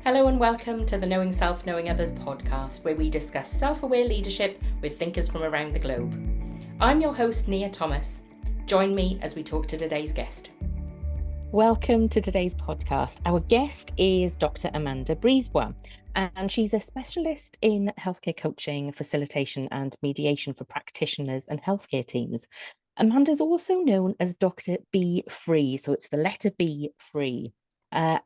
Hello and welcome to the Knowing Self, Knowing Others podcast, where we discuss self-aware leadership with thinkers from around the globe. I'm your host, Nia Thomas. Join me as we talk to today's guest. Welcome to today's podcast. Our guest is Dr. Amanda Brisebois, and she's a specialist in healthcare coaching, facilitation and mediation for practitioners and healthcare teams. Amanda's also known as Dr. B Free, so it's the letter B, Free.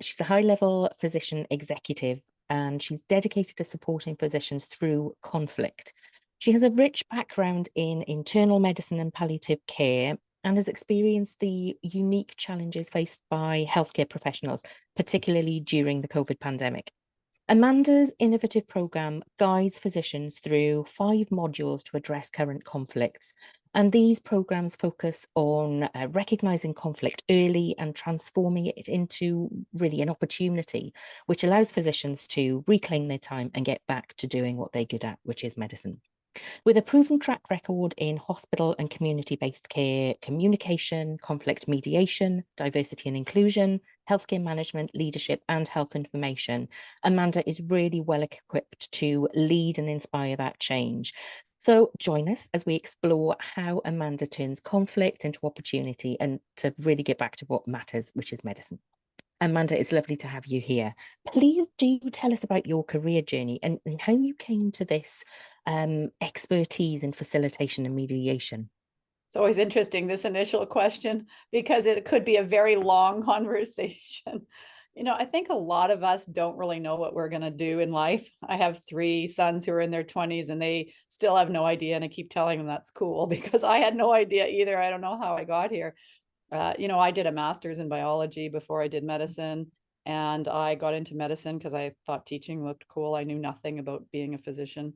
She's a high-level physician executive, and she's dedicated to supporting physicians through conflict. She has a rich background in internal medicine and palliative care and has experienced the unique challenges faced by healthcare professionals, particularly during the COVID pandemic. Amanda's innovative programme guides physicians through 5 modules to address current conflicts. And these programmes focus on recognising conflict early and transforming it into really an opportunity, which allows physicians to reclaim their time and get back to doing what they're good at, which is medicine. With a proven track record in hospital and community-based care, communication, conflict mediation, diversity and inclusion, healthcare management, leadership, and health information, Amanda is really well equipped to lead and inspire that change. So join us as we explore how Amanda turns conflict into opportunity and to really get back to what matters, which is medicine. Amanda, it's lovely to have you here. Please do tell us about your career journey and how you came to this expertise in facilitation and mediation. It's always interesting, this initial question, because it could be a very long conversation. I think a lot of us don't really know what we're going to do in life. I have 3 sons who are in their 20s and they still have no idea. And I keep telling them that's cool because I had no idea either. I don't know how I got here. I did a master's in biology before I did medicine, and I got into medicine because I thought teaching looked cool. I knew nothing about being a physician.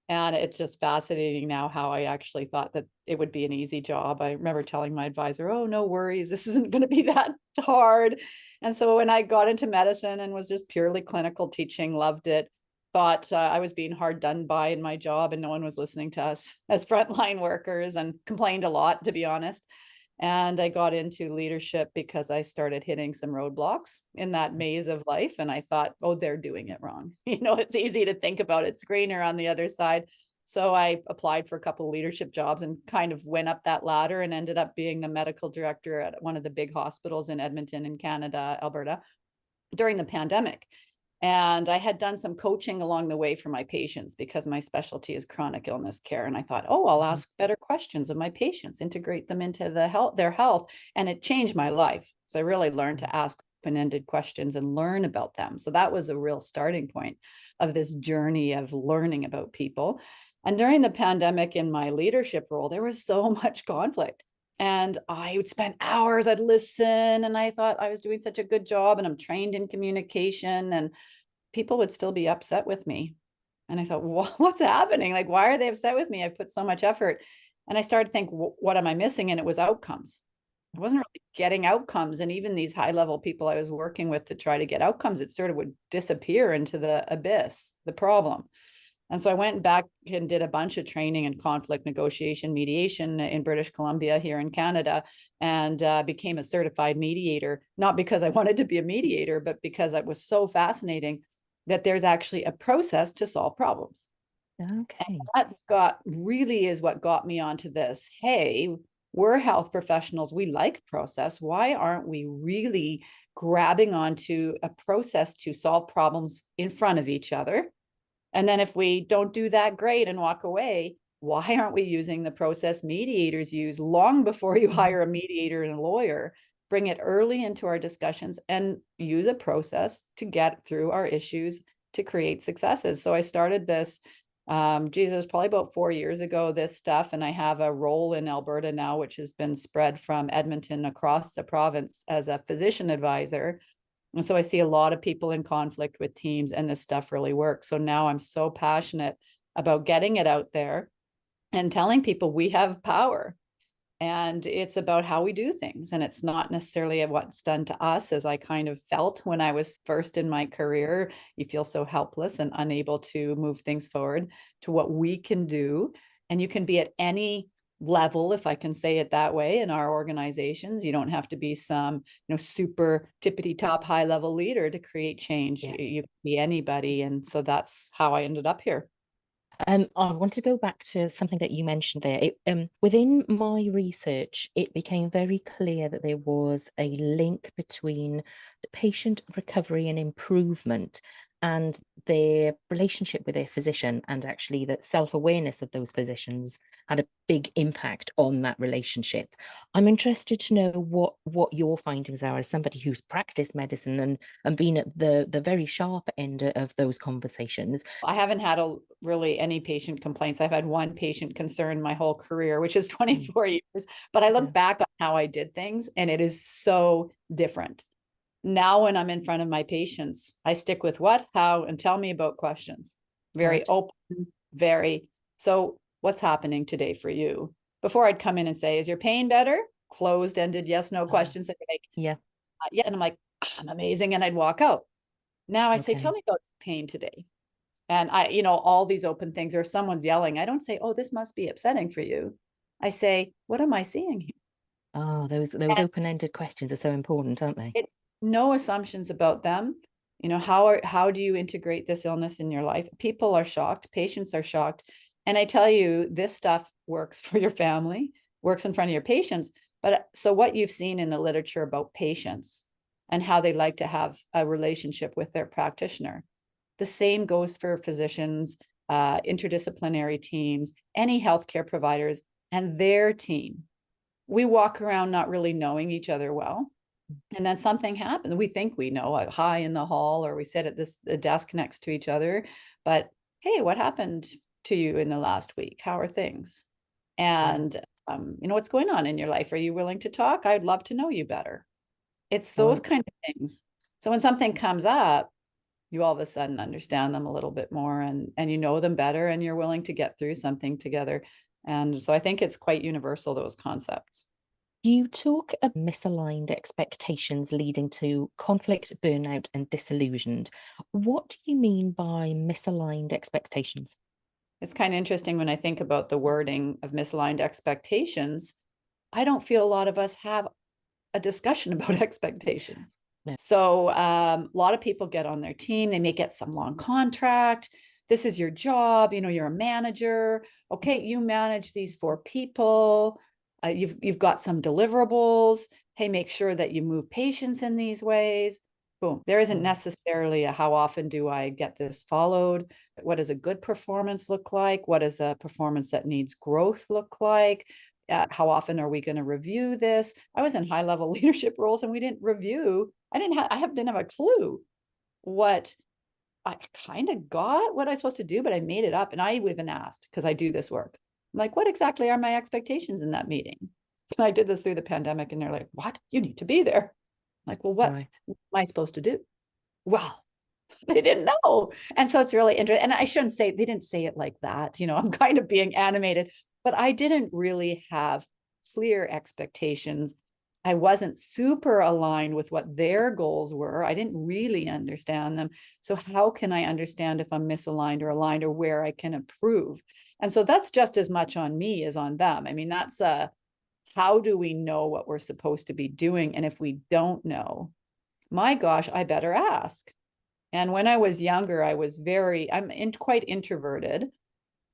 And it's just fascinating now how I actually thought that it would be an easy job. I remember telling my advisor, oh, no worries, this isn't going to be that hard. And so when I got into medicine and was just purely clinical teaching, loved it, thought I was being hard done by in my job and no one was listening to us as frontline workers, and complained a lot, to be honest. And I got into leadership because I started hitting some roadblocks in that maze of life. And I thought, oh, they're doing it wrong. It's easy to think about it's greener on the other side. So I applied for a couple of leadership jobs and kind of went up that ladder and ended up being the medical director at one of the big hospitals in Edmonton in Canada, Alberta, during the pandemic. And I had done some coaching along the way for my patients because my specialty is chronic illness care. And I thought, oh, I'll ask better questions of my patients, integrate them into their health. And it changed my life. So I really learned to ask open-ended questions and learn about them. So that was a real starting point of this journey of learning about people. And during the pandemic in my leadership role, there was so much conflict. And I would spend hours, I'd listen, and I thought I was doing such a good job and I'm trained in communication, and people would still be upset with me. And I thought, what's happening? Like, why are they upset with me? I put so much effort. And I started to think, what am I missing? And it was outcomes. I wasn't really getting outcomes. And even these high-level people I was working with to try to get outcomes, it sort of would disappear into the abyss, the problem. And so I went back and did a bunch of training in conflict negotiation mediation in British Columbia here in Canada, and became a certified mediator, not because I wanted to be a mediator, but because it was so fascinating that there's actually a process to solve problems. Okay. And really is what got me onto this. Hey, we're health professionals. We like process. Why aren't we really grabbing onto a process to solve problems in front of each other? And then if we don't do that, great, and walk away, why aren't we using the process mediators use long before you hire a mediator and a lawyer? Bring it early into our discussions and use a process to get through our issues to create successes. So I started this, it was probably about 4 years ago, this stuff. And I have a role in Alberta now, which has been spread from Edmonton across the province as a physician advisor. And so I see a lot of people in conflict with teams, and this stuff really works. So now I'm so passionate about getting it out there and telling people we have power. And it's about how we do things. And it's not necessarily what's done to us, as I kind of felt when I was first in my career. You feel so helpless and unable to move things forward, to what we can do. And you can be at any level, if I can say it that way, in our organizations. You don't have to be some, super tippity top high level leader to create change. Yeah. You can be anybody. And so that's how I ended up here. I want to go back to something that you mentioned there. Within my research, it became very clear that there was a link between the patient recovery and improvement and their relationship with their physician, and actually that self-awareness of those physicians had a big impact on that relationship. I'm interested to know what your findings are as somebody who's practiced medicine and been at the very sharp end of those conversations. I haven't had really any patient complaints. I've had one patient concern my whole career, which is 24 years. But I look back on how I did things, and it is so different. Now, when I'm in front of my patients, I stick with what, how, and tell me about questions. Very open, so what's happening today for you? Before I'd come in and say, is your pain better? Closed-ended, yes, no questions. Like, yeah. And I'm like, I'm amazing. And I'd walk out. Now I say, tell me about pain today. And all these open things, or someone's yelling. I don't say, oh, this must be upsetting for you. I say, what am I seeing here? Oh, those open-ended questions are so important, aren't they? No assumptions about them. How do you integrate this illness in your life? People are shocked, patients are shocked. And I tell you, this stuff works for your family, works in front of your patients. But so what you've seen in the literature about patients and how they like to have a relationship with their practitioner, the same goes for physicians, interdisciplinary teams, any healthcare providers and their team. We walk around not really knowing each other well. And then something happens. We think we know, hi in the hall, or we sit at the desk next to each other. But hey, what happened to you in the last week? How are things? And what's going on in your life? Are you willing to talk? I'd love to know you better. It's those kind of things. So when something comes up, you all of a sudden understand them a little bit more, and you know them better, and you're willing to get through something together. And so I think it's quite universal, those concepts. You talk of misaligned expectations leading to conflict, burnout, and disillusioned. What do you mean by misaligned expectations? It's kind of interesting when I think about the wording of misaligned expectations. I don't feel a lot of us have a discussion about expectations. No. So a lot of people get on their team, they may get some long contract. This is your job, you're a manager. Okay, you manage these 4 people. You've got some deliverables. Hey, make sure that you move patients in these ways. Boom. There isn't necessarily a how often do I get this followed? What does a good performance look like? What does a performance that needs growth look like? How often are we going to review this? I was in high-level leadership roles and we didn't review. I didn't have a clue what I kind of got what I was supposed to do, but I made it up. And I even asked, because I do this work. I'm like, what exactly are my expectations in that meeting? And I did this through the pandemic, and they're like, what? You need to be there. I'm like, well, what am I supposed to do? Well, they didn't know. And so it's really interesting. And I shouldn't say, they didn't say it like that. I'm kind of being animated, but I didn't really have clear expectations. I wasn't super aligned with what their goals were. I didn't really understand them. So how can I understand if I'm misaligned or aligned, or where I can improve? And so that's just as much on me as on them. I mean, that's how do we know what we're supposed to be doing? And if we don't know, my gosh, I better ask. And when I was younger, I'm quite introverted.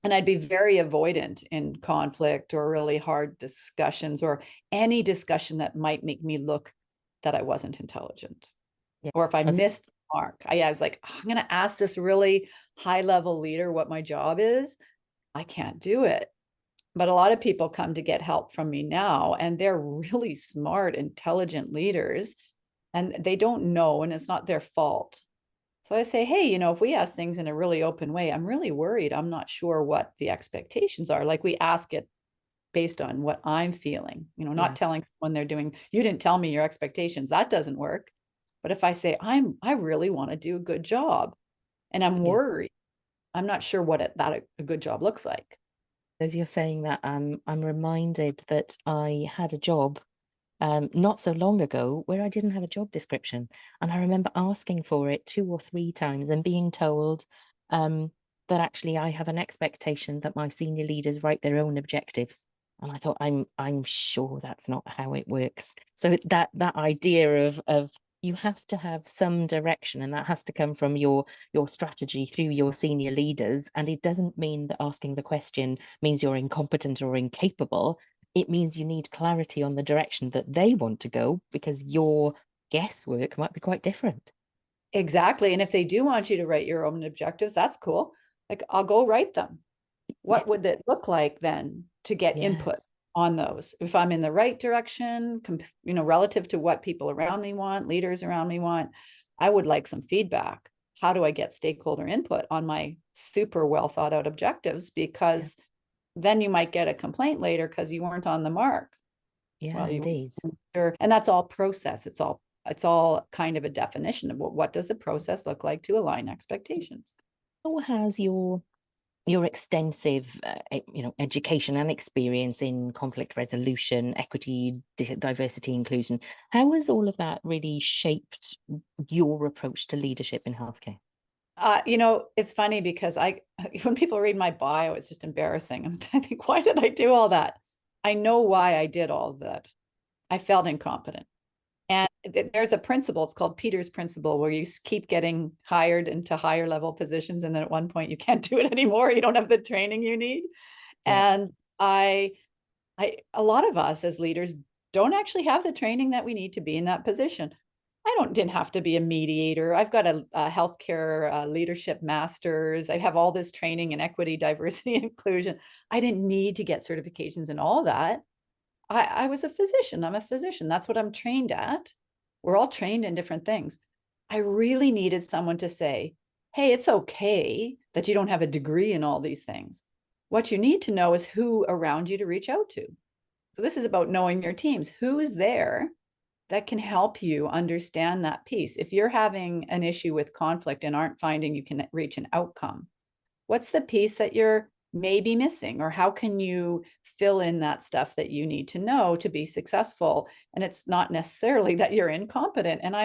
And I'd be very avoidant in conflict or really hard discussions, or any discussion that might make me look that I wasn't intelligent. Yeah. Or if I missed the mark, I was like, I'm going to ask this really high level leader what my job is. I can't do it. But a lot of people come to get help from me now, and they're really smart, intelligent leaders, and they don't know, and it's not their fault. So I say, hey, if we ask things in a really open way, I'm really worried. I'm not sure what the expectations are. Like, we ask it based on what I'm feeling, not telling someone you didn't tell me your expectations. That doesn't work. But if I say, I really want to do a good job, and I'm worried, I'm not sure what a good job looks like. As you're saying that, I'm reminded that I had a job not so long ago where I didn't have a job description. And I remember asking for it 2 or 3 times and being told that actually I have an expectation that my senior leaders write their own objectives. And I thought, I'm sure that's not how it works. So that idea of you have to have some direction, and that has to come from your strategy through your senior leaders. And it doesn't mean that asking the question means you're incompetent or incapable. It means you need clarity on the direction that they want to go, because your guesswork might be quite different. Exactly. And if they do want you to write your own objectives, that's cool. Like, I'll go write them. Yeah, What would it look like then to get yeah, input on those? If I'm in the right direction, relative to what people around me want, leaders around me want, I would like some feedback. How do I get stakeholder input on my super well thought out objectives? yeah, Because then you might get a complaint later because you weren't on the mark. yeah, Well, you indeed. weren't sure. And that's all process. It's all kind of a definition of what does the process look like to align expectations. How has your extensive education and experience in conflict resolution, equity, diversity, inclusion, how has all of that really shaped your approach to leadership in healthcare? It's funny because when people read my bio, it's just embarrassing. I think, why did I do all that? I know why I did all of that. I felt incompetent. And there's a principle, it's called Peter's principle, where you keep getting hired into higher level positions. And then at one point you can't do it anymore. You don't have the training you need. Yeah, And a lot of us as leaders don't actually have the training that we need to be in that position. Didn't have to be a mediator. I've got a healthcare leadership master's. I have all this training in equity, diversity, and inclusion. I didn't need to get certifications and all that. I was a physician. I'm a physician. That's what I'm trained at. We're all trained in different things. I really needed someone to say, hey, it's okay that you don't have a degree in all these things. What you need to know is who around you to reach out to. So this is about knowing your teams. Who is there that can help you understand that piece? If you're having an issue with conflict and aren't finding you can reach an outcome, what's the piece that you're maybe missing, or how can you fill in that stuff that you need to know to be successful? And it's not necessarily that you're incompetent. And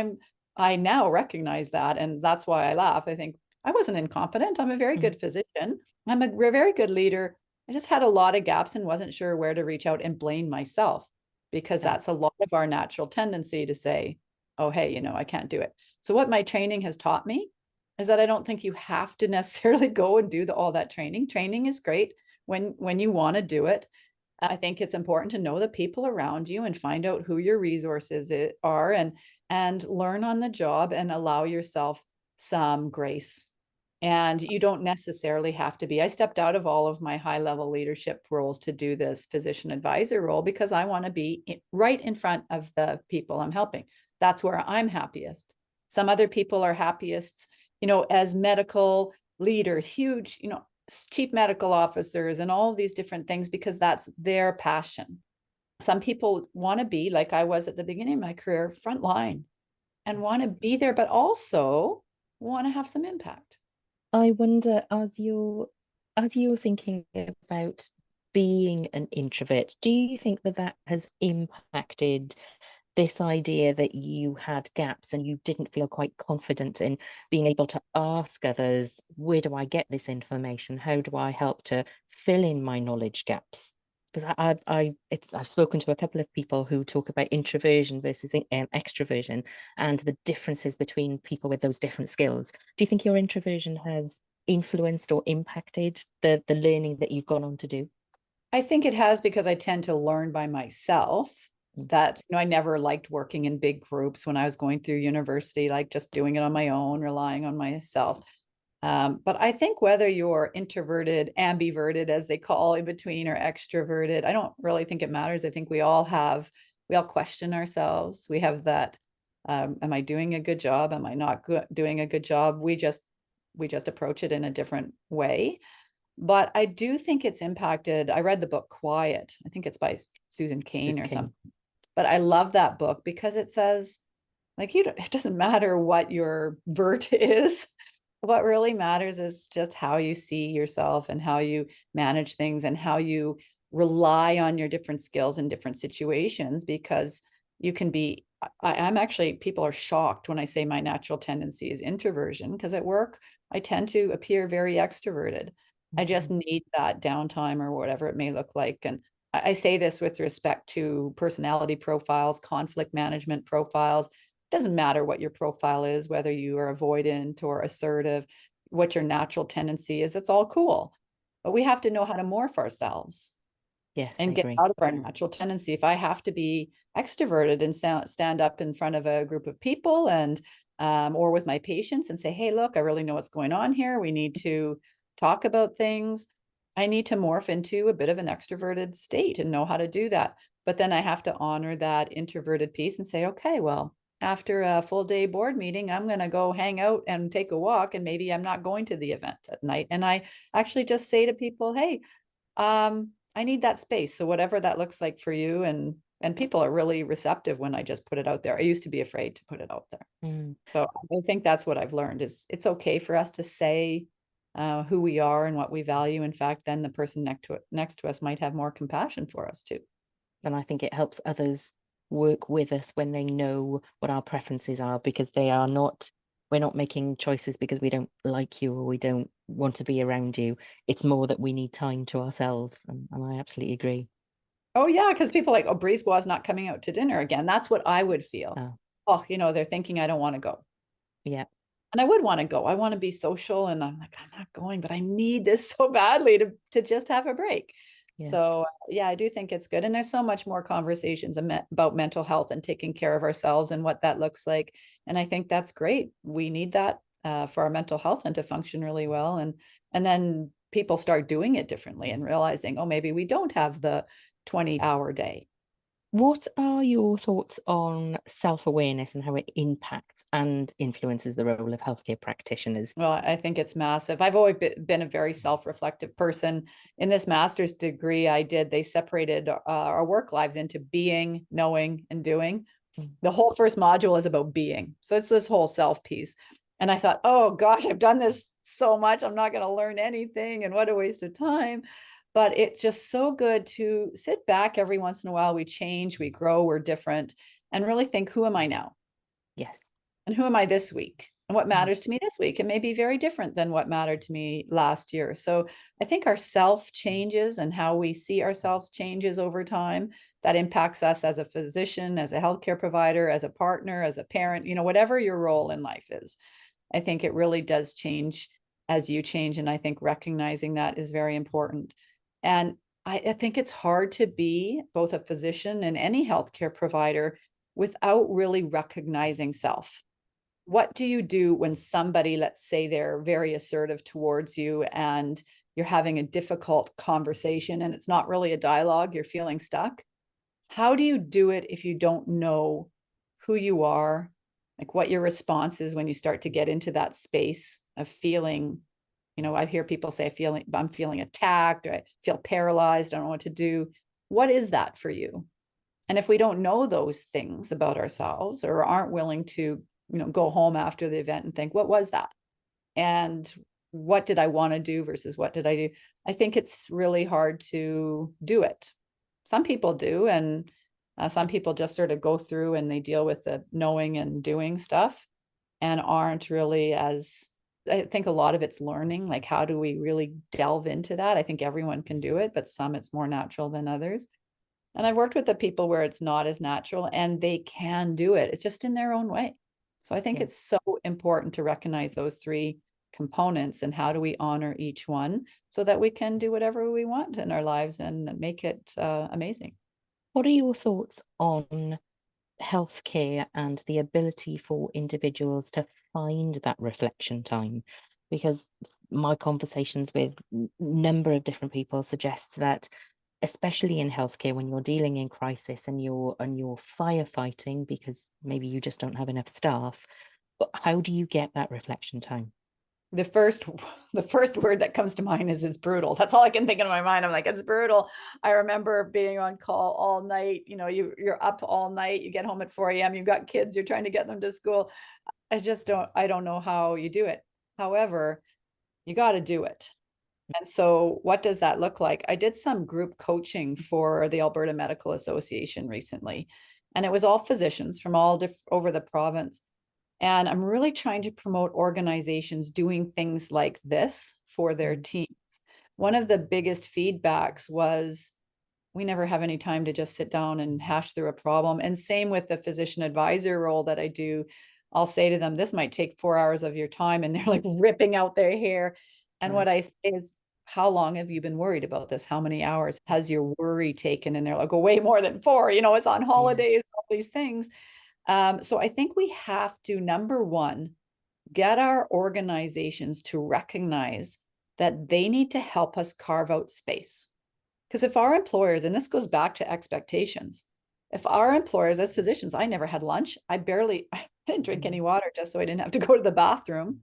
I now recognize that, and that's why I laugh. I think I wasn't incompetent. I'm a very mm, good physician. I'm a very good leader. I just had a lot of gaps and wasn't sure where to reach out and blame myself, because yeah, that's a lot of our natural tendency to say, oh, hey, I can't do it. So what my training has taught me is that I don't think you have to necessarily go and do all that training. Training is great when you want to do it. I think it's important to know the people around you and find out who your resources are, and learn on the job and allow yourself some grace. And you don't necessarily have to be. I stepped out of all of my high level leadership roles to do this physician advisor role because I want to be right in front of the people I'm helping. That's where I'm happiest. Some other people are happiest, as medical leaders, huge, chief medical officers and all of these different things, because that's their passion. Some people want to be, like I was at the beginning of my career, frontline, and want to be there, but also want to have some impact. I wonder, as you're thinking about being an introvert, do you think that that has impacted this idea that you had gaps and you didn't feel quite confident in being able to ask others, where do I get this information? How do I help to fill in my knowledge gaps? Because I've spoken to a couple of people who talk about introversion versus extroversion and the differences between people with those different skills. Do you think your introversion has influenced or impacted the learning that you've gone on to do? I think it has, because I tend to learn by myself. Mm, That, I never liked working in big groups when I was going through university, like just doing it on my own, relying on myself. But I think whether you're introverted, ambiverted, as they call in between, or extroverted, I don't really think it matters. I think we all question ourselves. We have that, am I doing a good job? Am I not doing a good job? We just approach it in a different way. But I do think it's impacted. I read the book Quiet. I think it's by Susan Cain Susan or King. something. But I love that book because it says, like, it doesn't matter what your vert is. What really matters is just how you see yourself and how you manage things and how you rely on your different skills in different situations, because you can be, I'm actually, people are shocked when I say my natural tendency is introversion, because at work, I tend to appear very extroverted. I just Mhm. need that downtime or whatever it may look like. And I say this with respect to personality profiles, conflict management profiles. It doesn't matter what your profile is, whether you are avoidant or assertive, what your natural tendency is, it's all cool. But we have to know how to morph ourselves Yes, I and get agree. out of our natural tendency. If I have to be extroverted and stand up in front of a group of people and or with my patients and say, hey, look, I really know what's going on here. We need to talk about things. I need to morph into a bit of an extroverted state and know how to do that. But then I have to honor that introverted piece and say, okay, well, after a full day board meeting, I'm going to go hang out and take a walk, and maybe I'm not going to the event at night. And I actually just say to people, hey, I need that space. So whatever that looks like for you, and people are really receptive when I just put it out there. I used to be afraid to put it out there. Mm. So I think that's what I've learned is it's okay for us to say who we are and what we value. In fact, then the person next to us might have more compassion for us too. And I think it helps others work with us when they know what our preferences are, because we're not making choices because we don't like you or we don't want to be around you. It's more that we need time to ourselves. And I absolutely agree. Oh yeah, because people are like, oh, Brisebois is not coming out to dinner again. That's what I would feel. Oh, Oh, they're thinking I don't want to go. yeah. And I would want to go. I want to be social. And I'm like, I'm not going, but I need this so badly to just have a break. Yeah. So yeah, I do think it's good. And there's so much more conversations about mental health and taking care of ourselves and what that looks like. And I think that's great. We need that for our mental health and to function really well. And then people start doing it differently and realizing, oh, maybe we don't have the 20-hour day. What are your thoughts on self-awareness and how it impacts and influences the role of healthcare practitioners? Well, I think it's massive. I've always been a very self-reflective person. In this master's degree I did, they separated our work lives into being, knowing, and doing. Mm. The whole first module is about being. So it's this whole self piece. And I thought, oh gosh, I've done this so much. I'm not going to learn anything. And what a waste of time. But it's just so good to sit back every once in a while. We change, we grow, we're different, and really think, who am I now? Yes. And who am I this week? And what Mm. matters to me this week? It may be very different than what mattered to me last year. So I think our self changes and how we see ourselves changes over time. That impacts us as a physician, as a healthcare provider, as a partner, as a parent, whatever your role in life is. I think it really does change as you change. And I think recognizing that is very important. And I think it's hard to be both a physician and any healthcare provider without really recognizing self. What do you do when somebody, let's say they're very assertive towards you and you're having a difficult conversation and it's not really a dialogue, you're feeling stuck? How do you do it if you don't know who you are, like what your response is when you start to get into that space of feeling, I hear people say, I'm feeling attacked, or I feel paralyzed, I don't know what to do. What is that for you? And if we don't know those things about ourselves or aren't willing to, go home after the event and think, what was that? And what did I want to do versus what did I do? I think it's really hard to do it. Some people do. And some people just sort of go through and they deal with the knowing and doing stuff and aren't really I think a lot of it's learning, like how do we really delve into that? I think everyone can do it, but some it's more natural than others. And I've worked with the people where it's not as natural and they can do it. It's just in their own way. So I think Yeah. it's so important to recognize those three components and how do we honor each one so that we can do whatever we want in our lives and make it amazing. What are your thoughts on healthcare and the ability for individuals to find that reflection time? Because my conversations with number of different people suggests that, especially in healthcare, when you're dealing in crisis and you're firefighting because maybe you just don't have enough staff, but how do you get that reflection time? The first word that comes to mind is it's brutal. That's all I can think in my mind. I'm like, it's brutal. I remember being on call all night. You're up all night, you get home at 4 a.m. You've got kids, you're trying to get them to school. I don't know how you do it. However, you got to do it. And so what does that look like? I did some group coaching for the Alberta Medical Association recently, and it was all physicians from all over the province. And I'm really trying to promote organizations doing things like this for their teams. One of the biggest feedbacks was we never have any time to just sit down and hash through a problem. And same with the physician advisor role that I do. I'll say to them, this might take 4 hours of your time, and they're like ripping out their hair. And what I say is, how long have you been worried about this? How many hours has your worry taken? And they're like, oh, way more than 4, it's on holidays, all these things. So I think we have to, number one, get our organizations to recognize that they need to help us carve out space. Because if our employers, and this goes back to expectations, if our employers, as physicians, I never had lunch. I didn't drink any water just so I didn't have to go to the bathroom.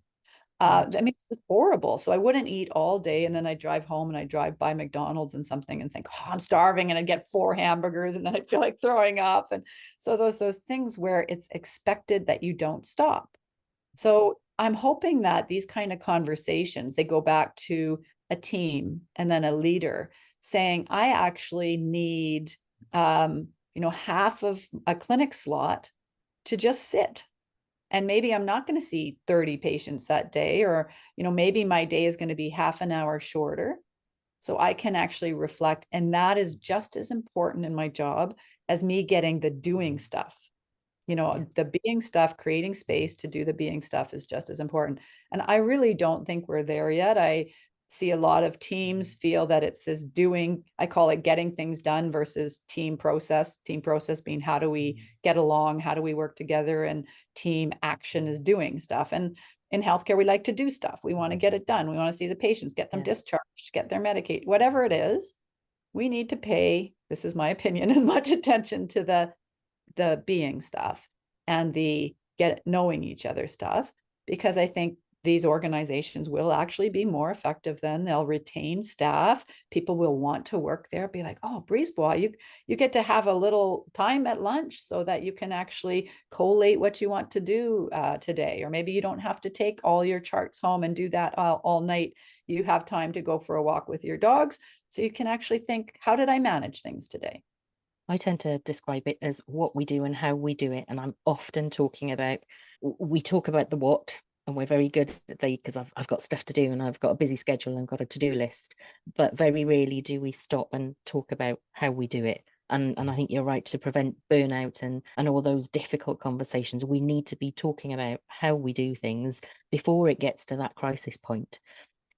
I mean, it's horrible. So I wouldn't eat all day. And then I'd drive home and I'd drive by McDonald's and something and think, oh, I'm starving. And I'd get 4 hamburgers and then I'd feel like throwing up. And so those things where it's expected that you don't stop. So I'm hoping that these kind of conversations, they go back to a team and then a leader saying, I actually need, half of a clinic slot to just sit. And maybe I'm not going to see 30 patients that day, or, maybe my day is going to be half an hour shorter. So I can actually reflect. And that is just as important in my job as me getting the doing stuff. The being stuff, creating space to do the being stuff is just as important. And I really don't think we're there yet. I see a lot of teams feel that it's this doing, I call it getting things done versus team process being how do we get along, how do we work together, and team action is doing stuff. And in healthcare, we like to do stuff. We want to get it done. We want to see the patients, get them discharged, get their Medicaid, whatever it is. We need to pay, this is my opinion, as much attention to the being stuff and the knowing each other stuff, because I think these organizations will actually be more effective. Then they'll retain staff. People will want to work there, be like, oh, Brisebois, you get to have a little time at lunch so that you can actually collate what you want to do today. Or maybe you don't have to take all your charts home and do that all night. You have time to go for a walk with your dogs. So you can actually think, how did I manage things today? I tend to describe it as what we do and how we do it. And I'm often talking about, we talk about the what, and we're very good at because I've got stuff to do and I've got a busy schedule and I've got a to-do list. But very rarely do we stop and talk about how we do it. And I think you're right, to prevent burnout and all those difficult conversations, we need to be talking about how we do things before it gets to that crisis point.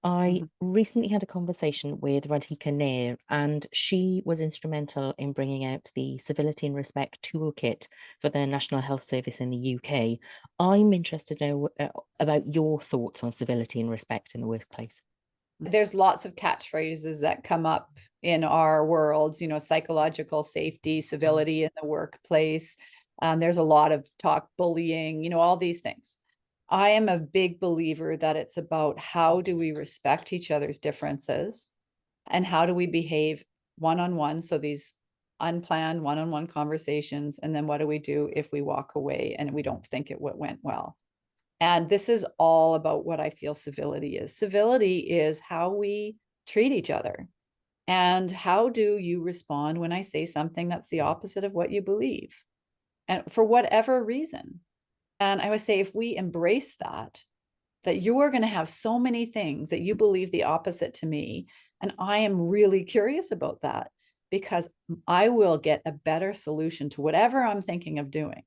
I recently had a conversation with Radhika Nair, and she was instrumental in bringing out the Civility and Respect toolkit for the National Health Service in the UK. I'm interested to know about your thoughts on civility and respect in the workplace. There's lots of catchphrases that come up in our worlds, psychological safety, civility in the workplace. There's a lot of talk, bullying, all these things. I am a big believer that it's about how do we respect each other's differences and how do we behave one-on-one. So these unplanned one-on-one conversations, and then what do we do if we walk away and we don't think it went well? And this is all about what I feel civility is. Civility is how we treat each other. And how do you respond when I say something that's the opposite of what you believe? And for whatever reason. And I always say, if we embrace that you are going to have so many things that you believe the opposite to me. And I am really curious about that, because I will get a better solution to whatever I'm thinking of doing,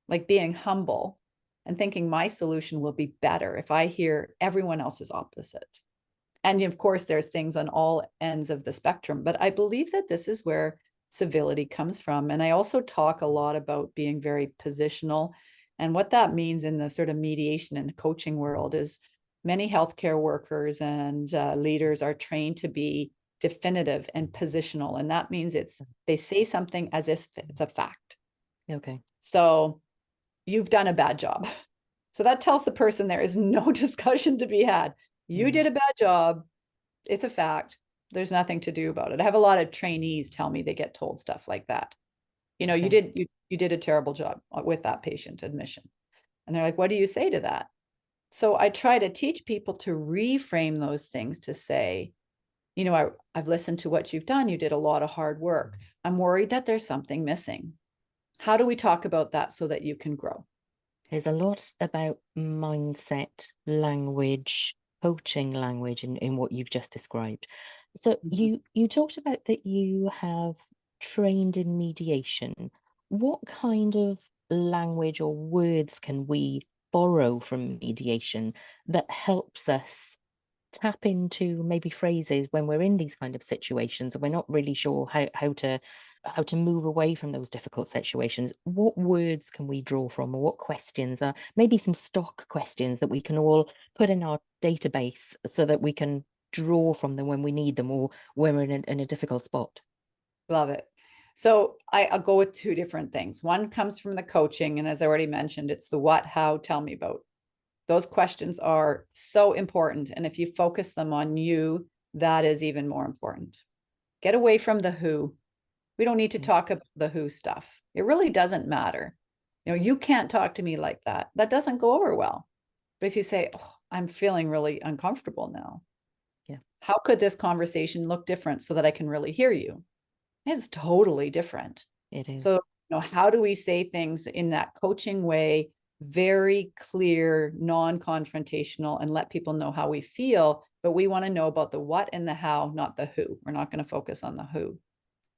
like being humble and thinking my solution will be better if I hear everyone else's opposite. And of course, there's things on all ends of the spectrum, but I believe that this is where civility comes from. And I also talk a lot about being very positional. And what that means in the sort of mediation and coaching world is many healthcare workers and leaders are trained to be definitive and positional. And that means they say something as if it's a fact. Okay. So you've done a bad job. So that tells the person there is no discussion to be had. You did a bad job. It's a fact. There's nothing to do about it. I have a lot of trainees tell me they get told stuff like that. Okay. You did a terrible job with that patient admission. And they're like, what do you say to that? So I try to teach people to reframe those things to say, I've listened to what you've done. You did a lot of hard work. I'm worried that there's something missing. How do we talk about that so that you can grow? There's a lot about mindset, language, coaching language in what you've just described. So you talked about that you have trained in mediation, what kind of language or words can we borrow from mediation that helps us tap into maybe phrases when we're in these kind of situations and we're not really sure how to move away from those difficult situations? What words can we draw from, or what questions are maybe some stock questions that we can all put in our database so that we can draw from them when we need them or when we're in a difficult spot? Love it. So I'll go with two different things. One comes from the coaching, and as I already mentioned, it's the what, how, tell me about. Those questions are so important. And if you focus them on you, that is even more important. Get away from the who. We don't need to talk about the who stuff. It really doesn't matter. You can't talk to me like that. That doesn't go over well. But if you say, oh, I'm feeling really uncomfortable now. Yeah. How could this conversation look different so that I can really hear you? It's totally different. It is. So, how do we say things in that coaching way, very clear, non-confrontational, and let people know how we feel, but we want to know about the what and the how, not the who. We're not going to focus on the who.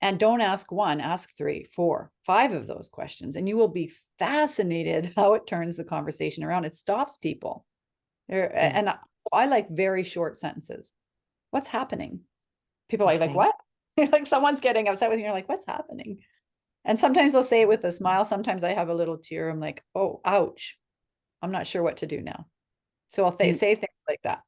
And don't ask one, ask 3, 4, 5 of those questions. And you will be fascinated how it turns the conversation around. It stops people. And so I like very short sentences. What's happening? People are like, what? Like someone's getting upset with you. You're like, what's happening? And sometimes they'll say it with a smile. Sometimes I have a little tear. I'm like, oh, ouch. I'm not sure what to do now. So I'll say things like that.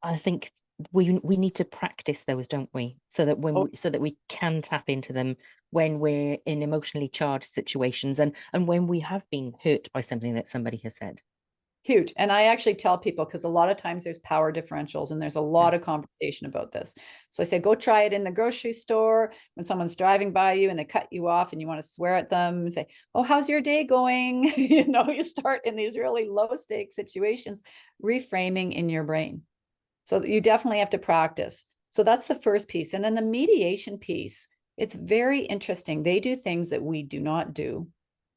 I think we need to practice those, don't we? So that so that we can tap into them when we're in emotionally charged situations and when we have been hurt by something that somebody has said. Huge. And I actually tell people, because a lot of times there's power differentials and there's a lot of conversation about this. So I say, go try it in the grocery store when someone's driving by you and they cut you off and you want to swear at them and say, oh, how's your day going? You start in these really low stakes situations, reframing in your brain. So you definitely have to practice. So that's the first piece. And then the mediation piece, it's very interesting. They do things that we do not do.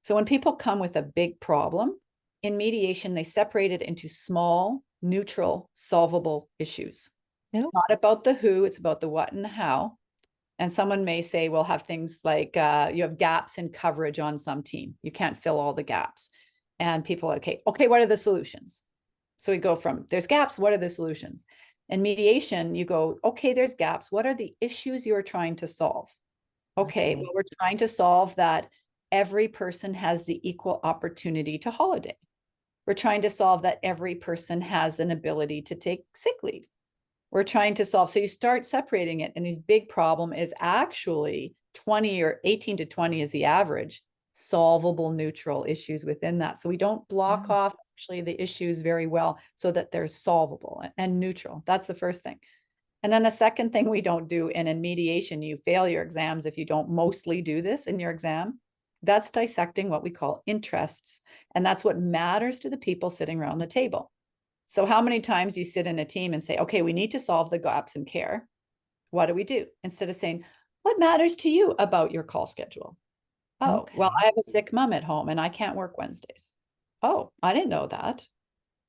So when people come with a big problem, in mediation, they separate it into small, neutral, solvable issues. No. Not about the who, it's about the what and the how. And someone may say, we'll have things like you have gaps in coverage on some team. You can't fill all the gaps. And people are, okay, what are the solutions? So we go from there's gaps, what are the solutions? And mediation, you go, okay, there's gaps. What are the issues you're trying to solve? Okay, well, we're trying to solve that every person has the equal opportunity to holiday. We're trying to solve that every person has an ability to take sick leave. We're trying to solve, so you start separating it, and this big problem is actually 20 or 18 to 20 is the average, solvable neutral issues within that. So we don't block off actually the issues very well so that they're solvable and neutral. That's the first thing. And then the second thing we don't do, and in mediation, you fail your exams if you don't mostly do this in your exam. That's dissecting what we call interests. And that's what matters to the people sitting around the table. So how many times do you sit in a team and say, okay, we need to solve the gaps in care. What do we do? Instead of saying, what matters to you about your call schedule? Oh, well, I have a sick mom at home and I can't work Wednesdays. Oh, I didn't know that.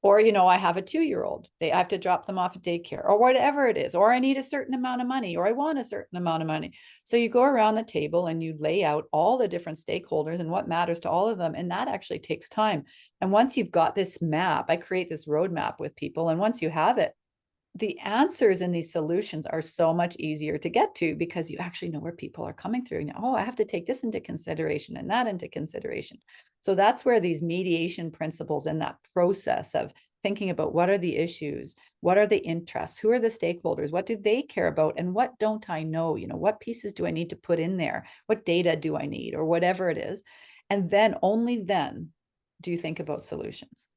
Or, I have a 2-year-old. I have to drop them off at daycare or whatever it is. Or I need a certain amount of money, or I want a certain amount of money. So you go around the table and you lay out all the different stakeholders and what matters to all of them. And that actually takes time. And once you've got this map, I create this roadmap with people. And once you have it, the answers in these solutions are so much easier to get to because you actually know where people are coming through. Oh, I have to take this into consideration and that into consideration. So that's where these mediation principles and that process of thinking about what are the issues, what are the interests, who are the stakeholders, what do they care about, and what don't I know? What pieces do I need to put in there? What data do I need, or whatever it is? And only then do you think about solutions.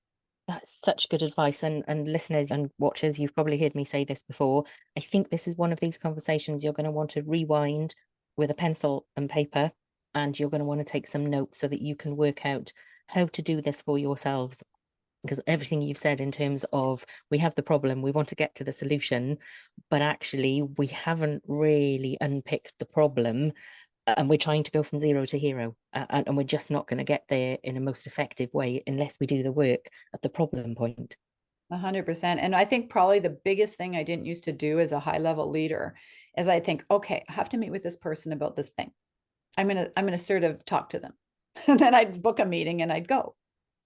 That's such good advice. And listeners and watchers, you've probably heard me say this before. I think this is one of these conversations you're going to want to rewind with a pencil and paper, and you're going to want to take some notes so that you can work out how to do this for yourselves. Because everything you've said in terms of we have the problem, we want to get to the solution, but actually we haven't really unpicked the problem. And we're trying to go from zero to hero, and we're just not going to get there in a most effective way unless we do the work at the problem point. 100%. And I think probably the biggest thing I didn't used to do as a high level leader is I think, okay, I have to meet with this person about this thing. I'm gonna sort of talk to them. And then I'd book a meeting and I'd go.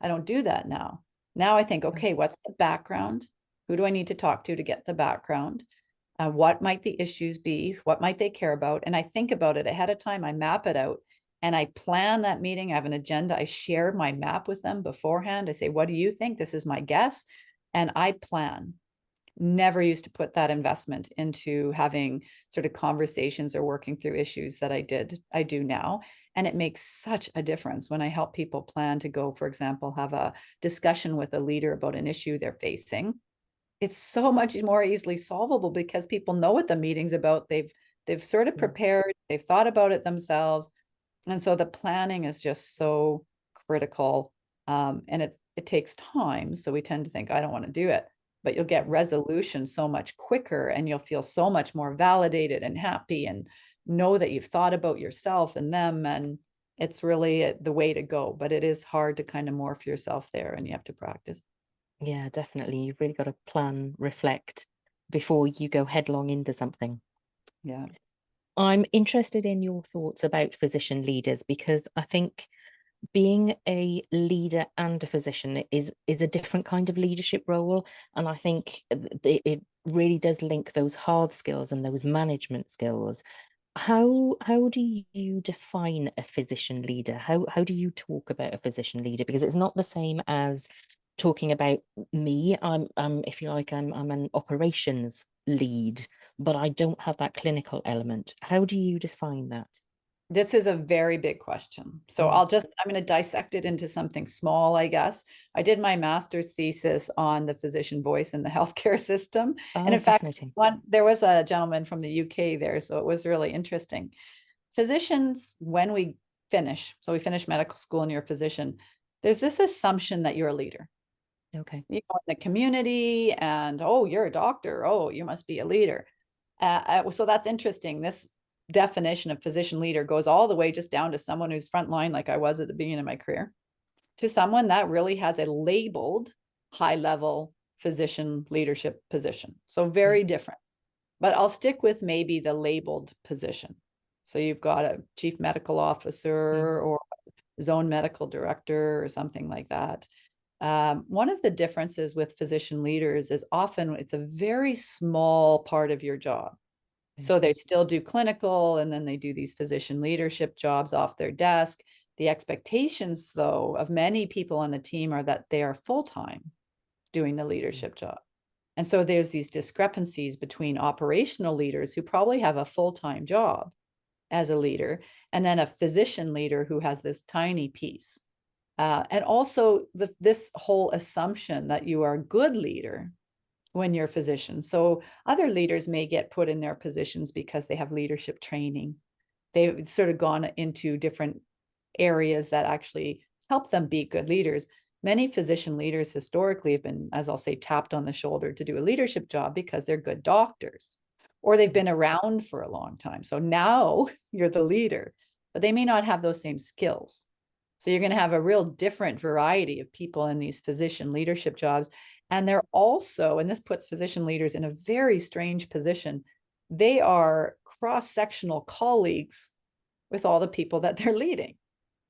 I don't do that now. Now I think, okay, what's the background? Who do I need to talk to get the background? What might the issues be? What might they care about? And I think about it ahead of time. I map it out and I plan that meeting. I have an agenda. I share my map with them beforehand. I say, what do you think? This is my guess. And I plan. Never used to put that investment into having sort of conversations or working through issues that I do now. And it makes such a difference when I help people plan to go, for example, have a discussion with a leader about an issue they're facing. It's so much more easily solvable because people know what the meeting's about. They've sort of prepared, they've thought about it themselves. And so the planning is just so critical. And it takes time. So we tend to think, I don't want to do it, but you'll get resolution so much quicker and you'll feel so much more validated and happy and know that you've thought about yourself and them. And it's really the way to go, but it is hard to kind of morph yourself there and you have to practice. Yeah, definitely. You've really got to plan, reflect before you go headlong into something. Yeah. I'm interested in your thoughts about physician leaders because I think being a leader and a physician is a different kind of leadership role. And I think it really does link those hard skills and those management skills. How do you define a physician leader? How do you talk about a physician leader? Because it's not the same as talking about me. I'm if you like, I'm an operations lead, but I don't have that clinical element. How do you define that? This is a very big question. So I'm going to dissect it into something small, I guess. I did my master's thesis on the physician voice in the healthcare system. And Oh, in fact, fascinating. there was a gentleman from the UK there, so it was really interesting. Physicians, when we finish medical school and you're a physician, there's this assumption that you're a leader. Okay. You know, in the community and, oh, you're a doctor. Oh, you must be a leader. So that's interesting. This definition of physician leader goes all the way just down to someone who's frontline, like I was at the beginning of my career, to someone that really has a labeled high level physician leadership position. So very different, but I'll stick with maybe the labeled position. So you've got a chief medical officer or zone medical director or something like that. One of the differences with physician leaders is often it's a very small part of your job. So they still do clinical and then they do these physician leadership jobs off their desk. The expectations, though, of many people on the team are that they are full-time doing the leadership job. And so there's these discrepancies between operational leaders who probably have a full-time job as a leader, and then a physician leader who has this tiny piece. And also this whole assumption that you are a good leader when you're a physician. So other leaders may get put in their positions because they have leadership training. They've sort of gone into different areas that actually help them be good leaders. Many physician leaders historically have been, as I'll say, tapped on the shoulder to do a leadership job because they're good doctors or they've been around for a long time. So now you're the leader, but they may not have those same skills. So you're going to have a real different variety of people in these physician leadership jobs. And they're also, and this puts physician leaders in a very strange position, they are cross-sectional colleagues with all the people that they're leading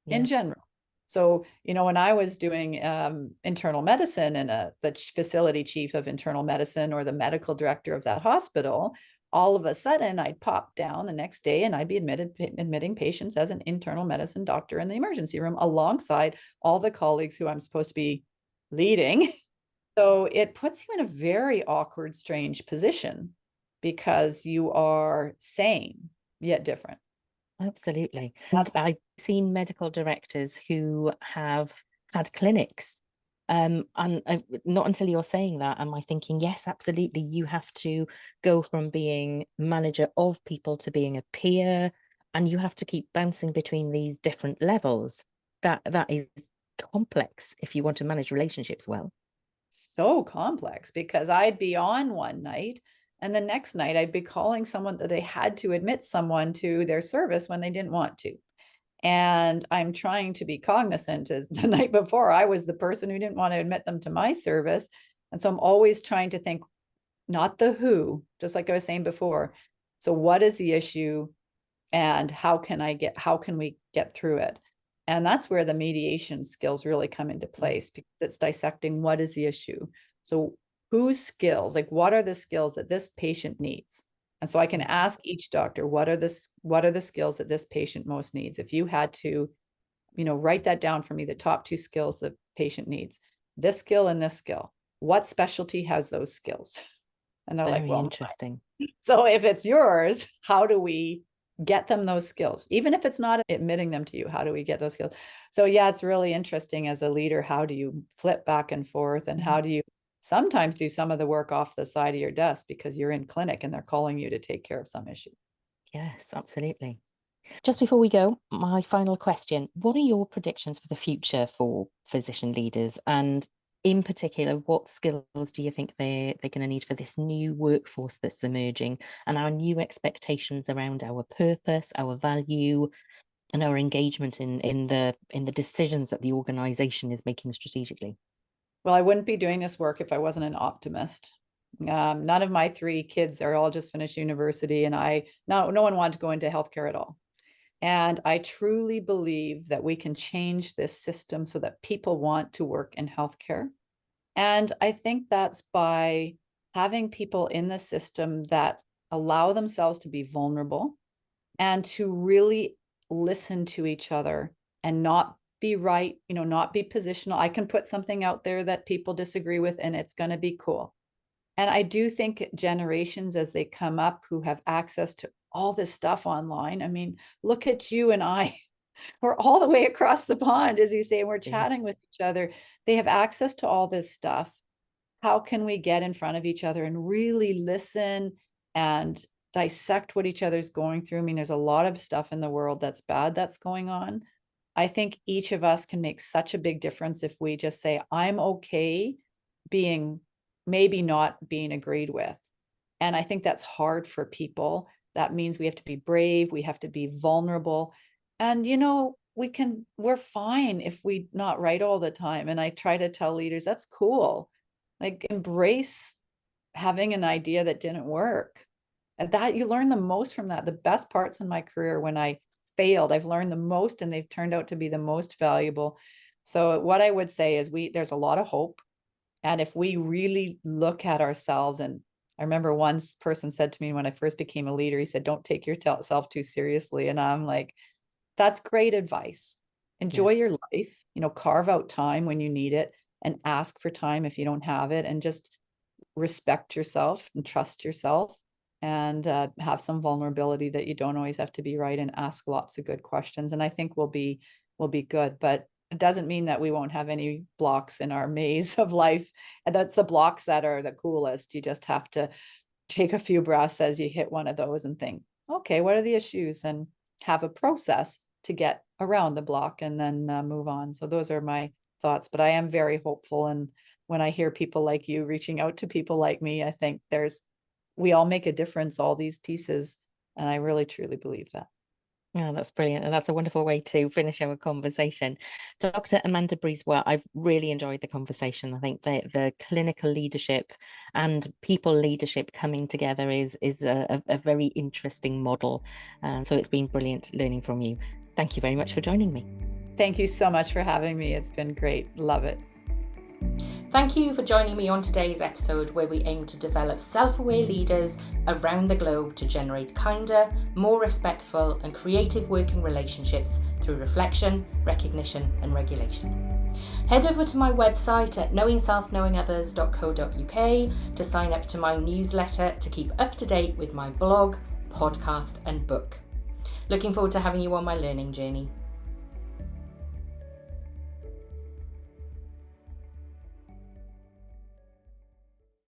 in general. So, you know, when I was doing internal medicine and the facility chief of internal medicine or the medical director of that hospital, all of a sudden I'd pop down the next day and I'd be admitting patients as an internal medicine doctor in the emergency room alongside all the colleagues who I'm supposed to be leading. So it puts you in a very awkward, strange position because you are same yet different. Absolutely. And I've seen medical directors who have had clinics. And not until you're saying that am I thinking, yes, absolutely, you have to go from being manager of people to being a peer, and you have to keep bouncing between these different levels. That is complex if you want to manage relationships well. So complex because I'd be on one night and the next night I'd be calling someone that they had to admit someone to their service when they didn't want to. And I'm trying to be cognizant as the night before I was the person who didn't want to admit them to my service. And so I'm always trying to think, not the who, just like I was saying before. So what is the issue And how can we get through it? And that's where the mediation skills really come into place, because it's dissecting what is the issue. So whose skills, like what are the skills that this patient needs? And so I can ask each doctor, what are the skills that this patient most needs? If you had to, write that down for me, the top 2 skills the patient needs, this skill and this skill, what specialty has those skills? And they're like, Very well, interesting. so if it's yours, how do we get them those skills? Even if it's not admitting them to you, how do we get those skills? So yeah, it's really interesting as a leader. How do you flip back and forth, and how do you sometimes do some of the work off the side of your desk because you're in clinic and they're calling you to take care of some issue? Yes, absolutely. Just before we go, my final question, what are your predictions for the future for physician leaders? And in particular, what skills do you think they're going to need for this new workforce that's emerging, and our new expectations around our purpose, our value, and our engagement in the decisions that the organization is making strategically? Well, I wouldn't be doing this work if I wasn't an optimist. None of my 3 kids, they're all just finished university, and no one wanted to go into healthcare at all. And I truly believe that we can change this system so that people want to work in healthcare. And I think that's by having people in the system that allow themselves to be vulnerable and to really listen to each other and not be right, not be positional. I can put something out there that people disagree with and it's going to be cool. And I do think generations as they come up who have access to all this stuff online. I mean, look at you and I. We're all the way across the pond, as you say, and we're chatting with each other. They have access to all this stuff. How can we get in front of each other and really listen and dissect what each other's going through? I mean, there's a lot of stuff in the world that's bad that's going on. I think each of us can make such a big difference if we just say, I'm okay being maybe not being agreed with. And I think that's hard for people. That means we have to be brave. We have to be vulnerable. And, we're fine if we not right all the time. And I try to tell leaders, that's cool. Like, embrace having an idea that didn't work. And that you learn the most from that. The best parts in my career, when I failed, I've learned the most, and they've turned out to be the most valuable. So what I would say is there's a lot of hope. And if we really look at ourselves, and I remember one person said to me when I first became a leader, he said, don't take yourself too seriously. And I'm like, that's great advice. Enjoy your life, carve out time when you need it, and ask for time if you don't have it, and just respect yourself and trust yourself, and have some vulnerability that you don't always have to be right, and ask lots of good questions. And I think we'll be good, but it doesn't mean that we won't have any blocks in our maze of life. And that's the blocks that are the coolest. You just have to take a few breaths as you hit one of those and think, okay, what are the issues? And have a process to get around the block, and then move on. So those are my thoughts, but I am very hopeful. And when I hear people like you reaching out to people like me, I think we all make a difference, all these pieces. And I really, truly believe that. Oh, that's brilliant. And that's a wonderful way to finish our conversation. Dr. Amanda Brisebois, I've really enjoyed the conversation. I think the clinical leadership and people leadership coming together is a very interesting model. So it's been brilliant learning from you. Thank you very much for joining me. Thank you so much for having me. It's been great. Love it. Thank you for joining me on today's episode, where we aim to develop self-aware leaders around the globe to generate kinder, more respectful and creative working relationships through reflection, recognition and regulation. Head over to my website at knowingselfknowingothers.co.uk to sign up to my newsletter to keep up to date with my blog, podcast and book. Looking forward to having you on my learning journey.